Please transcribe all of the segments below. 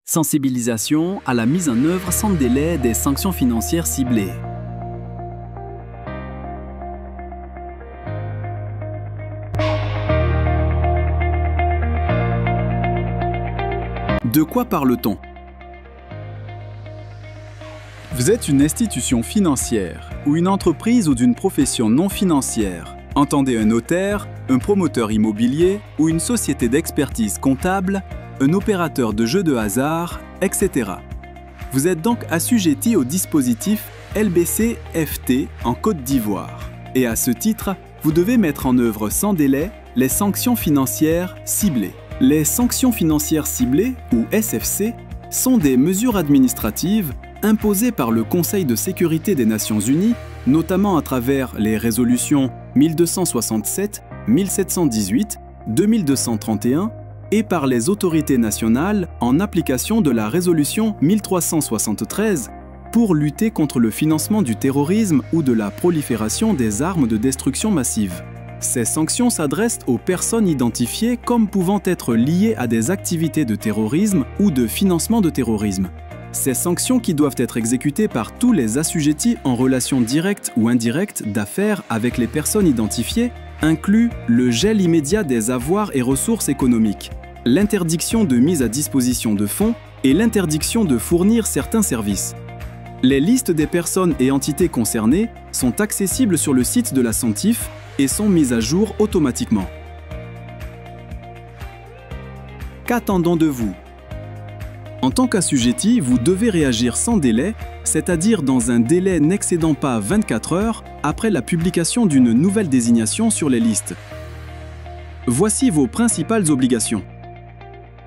Sensibilisation à la mise en œuvre sans délai des sanctions financières ciblées. De quoi parle-t-on? Vous êtes une institution financière ou une entreprise ou d'une profession non financière. Entendez un notaire, un promoteur immobilier ou une société d'expertise comptable, un opérateur de jeux de hasard, etc. Vous êtes donc assujetti au dispositif LBC-FT en Côte d'Ivoire. Et à ce titre, vous devez mettre en œuvre sans délai les sanctions financières ciblées. Les sanctions financières ciblées, ou SFC, sont des mesures administratives imposées par le Conseil de sécurité des Nations Unies, notamment à travers les résolutions 1267, 1718, 2231 et par les autorités nationales en application de la résolution 1373 pour lutter contre le financement du terrorisme ou de la prolifération des armes de destruction massive. Ces sanctions s'adressent aux personnes identifiées comme pouvant être liées à des activités de terrorisme ou de financement de terrorisme. Ces sanctions qui doivent être exécutées par tous les assujettis en relation directe ou indirecte d'affaires avec les personnes identifiées incluent le gel immédiat des avoirs et ressources économiques, l'interdiction de mise à disposition de fonds et l'interdiction de fournir certains services. Les listes des personnes et entités concernées sont accessibles sur le site de la Santif et sont mises à jour automatiquement. Qu'attendons de vous? En tant qu'assujetti, vous devez réagir sans délai, c'est-à-dire dans un délai n'excédant pas 24 heures après la publication d'une nouvelle désignation sur les listes. Voici vos principales obligations.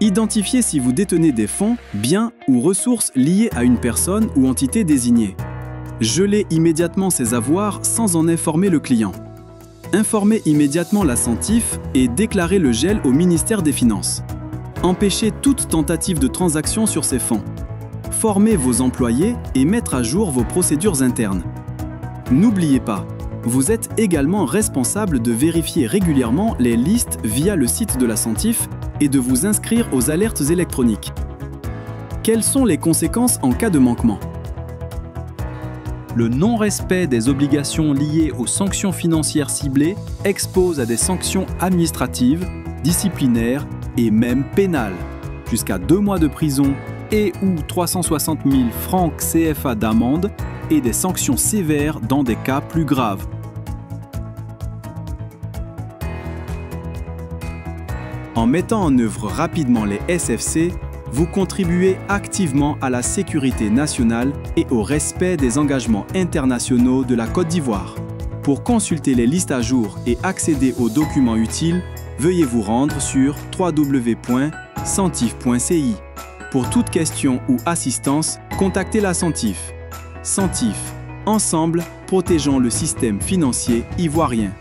Identifiez si vous détenez des fonds, biens ou ressources liés à une personne ou entité désignée. Gelez immédiatement ces avoirs sans en informer le client. Informez immédiatement la Santif et déclarez le gel au ministère des Finances. Empêchez toute tentative de transaction sur ces fonds. Formez vos employés et mettre à jour vos procédures internes. N'oubliez pas, vous êtes également responsable de vérifier régulièrement les listes via le site de la Santif et de vous inscrire aux alertes électroniques. Quelles sont les conséquences en cas de manquement? Le non-respect des obligations liées aux sanctions financières ciblées expose à des sanctions administratives, disciplinaires et même pénales, jusqu'à 2 mois de prison et ou 360 000 francs CFA d'amende et des sanctions sévères dans des cas plus graves. En mettant en œuvre rapidement les SFC, vous contribuez activement à la sécurité nationale et au respect des engagements internationaux de la Côte d'Ivoire. Pour consulter les listes à jour et accéder aux documents utiles, veuillez vous rendre sur www.santif.ci. Pour toute question ou assistance, contactez la Santif. Santif, ensemble, protégeons le système financier ivoirien.